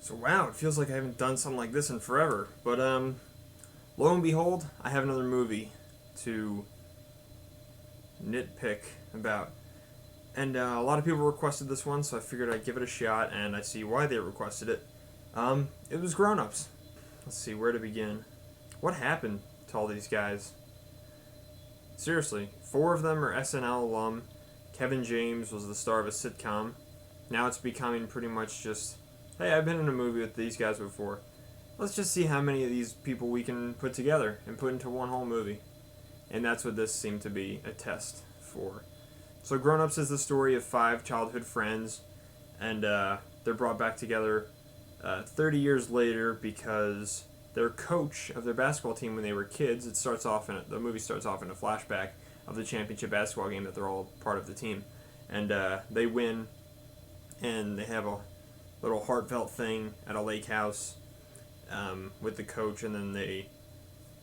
So wow, it feels like I haven't done something like this in forever. But lo and behold, I have another movie to nitpick about. And a lot of people requested this one, so I figured I'd give it a shot, and I see why they requested it. It was Grown Ups. Let's see where to begin. What happened to all these guys? Seriously, 4 of them are SNL alum. Kevin James was the star of a sitcom. Now it's becoming pretty much just, hey, I've been in a movie with these guys before. Let's just see how many of these people we can put together and put into one whole movie. And that's what this seemed to be a test for. So Grown Ups is the story of 5 childhood friends, and they're brought back together 30 years later because their coach of their basketball team when they were kids, the movie starts off in a flashback of the championship basketball game that they're all part of the team. And they win, and they have a little heartfelt thing at a lake house with the coach, and then they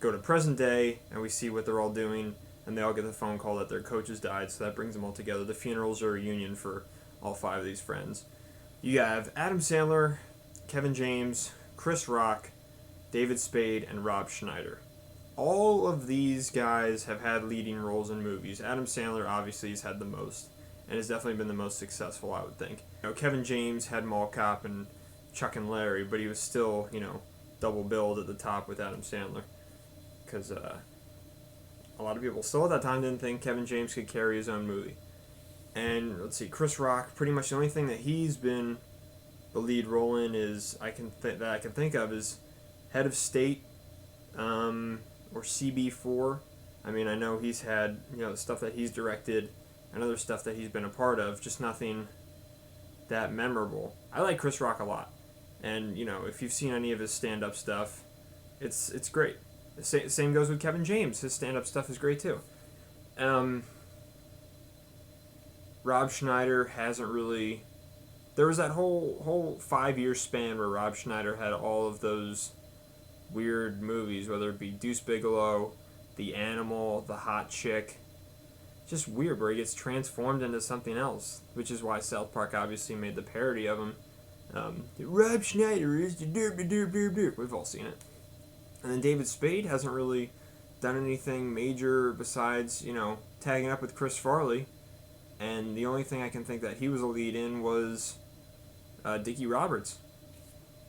go to present day, and we see what they're all doing, and they all get the phone call that their coach has died, so that brings them all together. The funerals are a reunion for all 5 of these friends. You have Adam Sandler, Kevin James, Chris Rock, David Spade, and Rob Schneider. All of these guys have had leading roles in movies. Adam Sandler obviously has had the most, and has definitely been the most successful, I would think. Kevin James had Mall Cop and Chuck and Larry, but he was still, double billed at the top with Adam Sandler. Because a lot of people still at that time didn't think Kevin James could carry his own movie. And let's see, Chris Rock, pretty much the only thing that he's been the lead role in is that I can think of is Head of State, or CB4. I mean, I know he's had stuff that he's directed and other stuff that he's been a part of, just nothing that memorable. I like Chris Rock a lot, and if you've seen any of his stand-up stuff, it's great. The same goes with Kevin James. His stand-up stuff is great too. Rob Schneider hasn't really. There was that whole 5-year span where Rob Schneider had all of those weird movies, whether it be Deuce Bigelow, The Animal, The Hot Chick. Just weird, where he gets transformed into something else, which is why South Park obviously made the parody of him. Rob Schneider is the derp. We've all seen it. And then David Spade hasn't really done anything major besides, tagging up with Chris Farley. And the only thing I can think that he was a lead in was Dickie Roberts.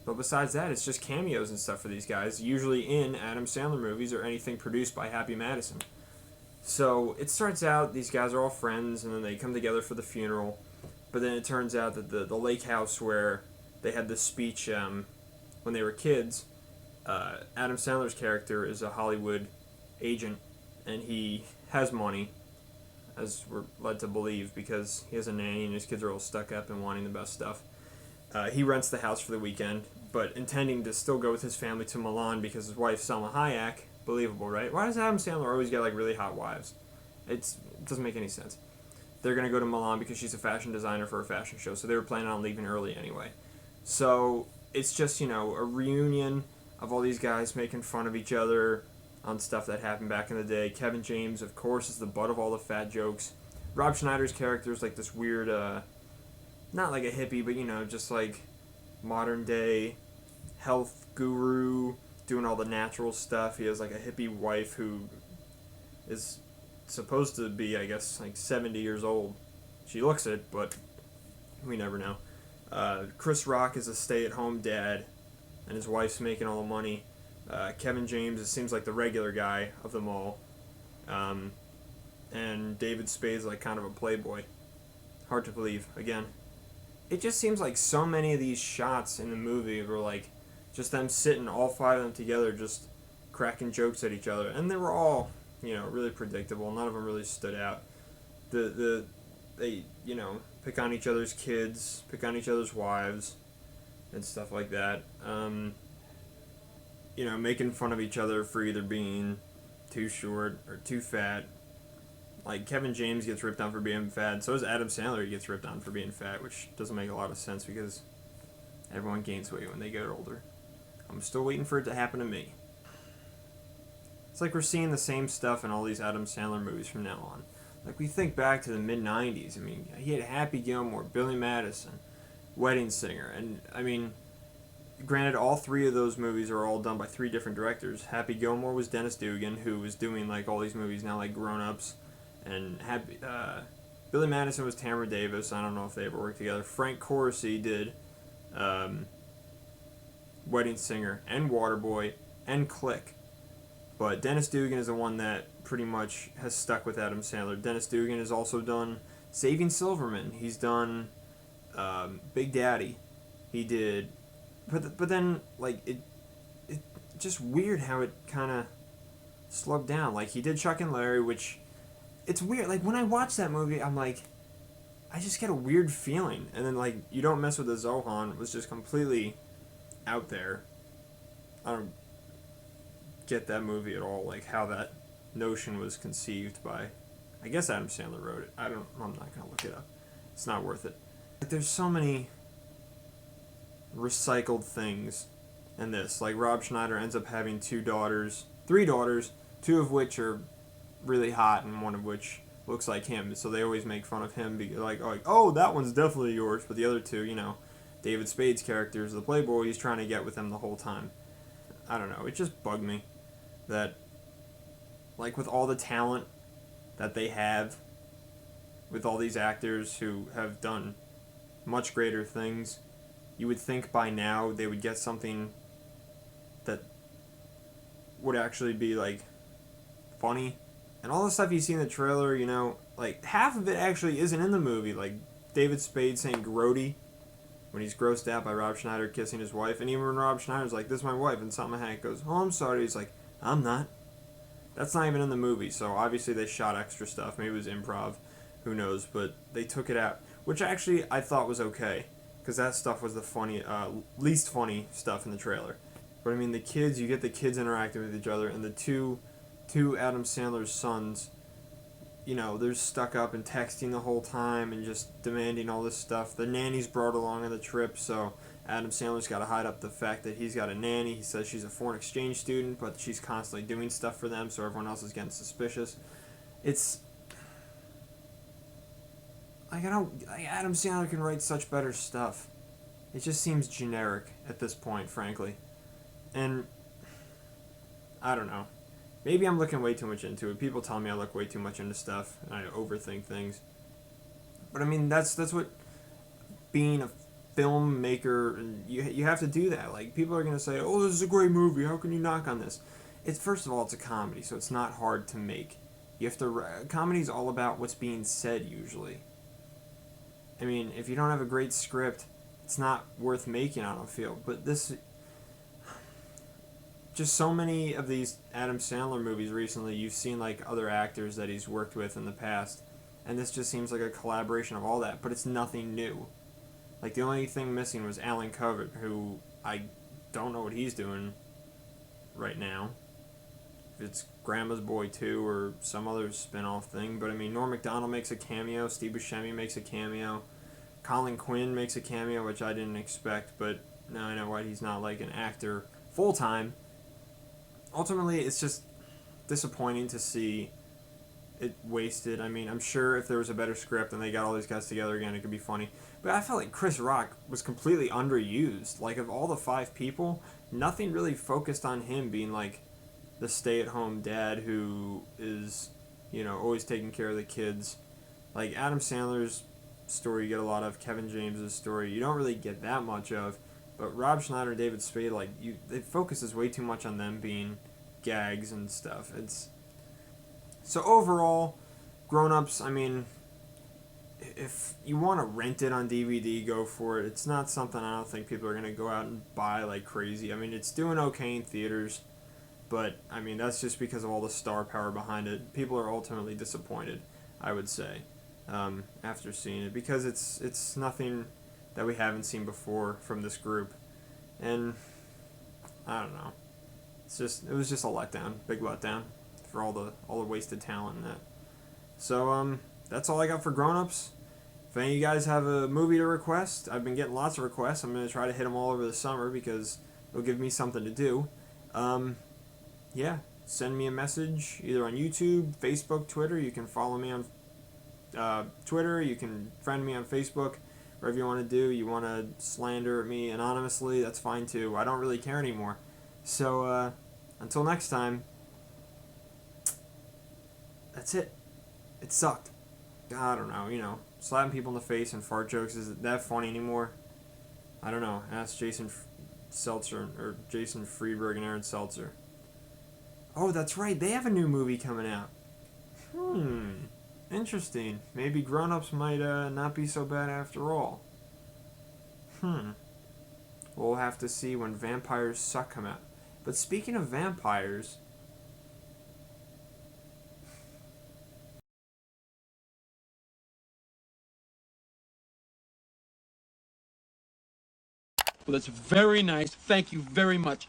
But besides that, it's just cameos and stuff for these guys, usually in Adam Sandler movies or anything produced by Happy Madison. So it starts out, these guys are all friends, and then they come together for the funeral. But then it turns out that the lake house where they had this speech when they were kids, Adam Sandler's character is a Hollywood agent, and he has money, as we're led to believe, because he has a nanny and his kids are all stuck up and wanting the best stuff. He rents the house for the weekend, but intending to still go with his family to Milan because his wife, Selma Hayek, believable, right? Why does Adam Sandler always get really hot wives? It doesn't make any sense. They're going to go to Milan because she's a fashion designer for a fashion show, so they were planning on leaving early anyway. So it's just, a reunion of all these guys making fun of each other on stuff that happened back in the day. Kevin James, of course, is the butt of all the fat jokes. Rob Schneider's character is like this weird, not like a hippie, but just like modern day health guru doing all the natural stuff. He has like a hippie wife who is supposed to be, I guess, like 70 years old. She looks it, but we never know. Chris Rock is a stay-at-home dad, and his wife's making all the money. Kevin James, it seems like the regular guy of them all. And David Spade's like kind of a playboy. Hard to believe. Again, it just seems like so many of these shots in the movie were like just them sitting, all 5 of them together, just cracking jokes at each other. And they were all, really predictable. None of them really stood out. They pick on each other's kids, pick on each other's wives, and stuff like that. Making fun of each other for either being too short or too fat. Like, Kevin James gets ripped on for being fat, so does Adam Sandler. He gets ripped on for being fat, which doesn't make a lot of sense because everyone gains weight when they get older. I'm still waiting for it to happen to me. It's like we're seeing the same stuff in all these Adam Sandler movies from now on. Like, we think back to the mid-90s. I mean, he had Happy Gilmore, Billy Madison, Wedding Singer, and, I mean, granted, all three of those movies are all done by three different directors. Happy Gilmore was Dennis Dugan, who was doing like all these movies now, like Grown Ups, and Billy Madison was Tamara Davis. I don't know if they ever worked together. Frank Corsi did um, Wedding Singer and Waterboy and Click, but Dennis Dugan is the one that pretty much has stuck with Adam Sandler. Dennis Dugan has also done Saving Silverman. He's done Big Daddy. He did, but then like it just weird how it kind of slowed down. Like he did Chuck and Larry, which it's weird. Like when I watch that movie, I'm like, I just get a weird feeling. And then like You Don't Mess with the Zohan was just completely out there. I don't get that movie at all. Like how that notion was conceived by, I guess Adam Sandler wrote it. I'm not gonna look it up. It's not worth it. Like there's so many recycled things in this. Like Rob Schneider ends up having three daughters, two of which are really hot and one of which looks like him. So they always make fun of him, like, oh, that one's definitely yours. But the other two, David Spade's character is the playboy he's trying to get with him the whole time. I don't know. It just bugged me that, like, with all the talent that they have, with all these actors who have done much greater things, you would think by now they would get something that would actually be, like, funny. And all the stuff you see in the trailer, like, half of it actually isn't in the movie. Like, David Spade saying grody when he's grossed out by Rob Schneider kissing his wife. And even when Rob Schneider's like, this is my wife, and Salma Hayek goes, oh, I'm sorry. He's like, I'm not. That's not even in the movie. So obviously they shot extra stuff. Maybe it was improv. Who knows? But they took it out. Which actually I thought was okay. Because that stuff was the least funny stuff in the trailer. But I mean, the kids, you get the kids interacting with each other, and the two Adam Sandler's sons, they're stuck up and texting the whole time and just demanding all this stuff. The nanny's brought along on the trip, so Adam Sandler's got to hide up the fact that he's got a nanny. He says she's a foreign exchange student, but she's constantly doing stuff for them, so everyone else is getting suspicious. It's like Adam Sandler can write such better stuff. It just seems generic at this point, frankly. And I don't know. Maybe I'm looking way too much into it. People tell me I look way too much into stuff and I overthink things. But I mean, that's what being a filmmaker, you have to do that. Like, people are going to say, oh, this is a great movie. How can you knock on this? First of all, it's a comedy, so it's not hard to make. Comedy's all about what's being said, usually. I mean, if you don't have a great script, it's not worth making, I don't feel. But just so many of these Adam Sandler movies recently, you've seen like other actors that he's worked with in the past, and this just seems like a collaboration of all that, but it's nothing new. Like, the only thing missing was Alan Covert, who I don't know what he's doing right now. If it's Grandma's Boy 2 or some other spin-off thing, but I mean, Norm Macdonald makes a cameo, Steve Buscemi makes a cameo, Colin Quinn makes a cameo, which I didn't expect, but now I know why he's not like an actor full-time. Ultimately, it's just disappointing to see it wasted. I mean, I'm sure if there was a better script and they got all these guys together again, it could be funny. But I felt like Chris Rock was completely underused. Like, of all the 5 people, nothing really focused on him being like the stay-at-home dad who is, always taking care of the kids. Like, Adam Sandler's story you get a lot of, Kevin James's story you don't really get that much of. But Rob Schneider and David Spade, it focuses way too much on them being gags and stuff. So overall, Grown Ups, I mean, if you want to rent it on DVD, go for it. It's not something I don't think people are going to go out and buy like crazy. I mean, it's doing okay in theaters, but, I mean, that's just because of all the star power behind it. People are ultimately disappointed, I would say, after seeing it, because it's nothing that we haven't seen before from this group. And I don't know. It was just a letdown, big letdown for all the wasted talent in that. So that's all I got for Grown Ups. If any of you guys have a movie to request, I've been getting lots of requests. I'm going to try to hit them all over the summer because it'll give me something to do. Yeah, send me a message either on YouTube, Facebook, Twitter. You can follow me on Twitter. You can friend me on Facebook. whatever you want to do. You want to slander me anonymously, that's fine too. I don't really care anymore. So, until next time, that's it. It sucked. I don't know, slapping people in the face and fart jokes, is that funny anymore? I don't know. Ask Jason Seltzer, or Jason Friedberg and Aaron Seltzer. Oh, that's right. They have a new movie coming out. Interesting. Maybe Grown Ups might not be so bad after all. We'll have to see when Vampires Suck come out. But speaking of vampires, Well, that's very nice. Thank you very much.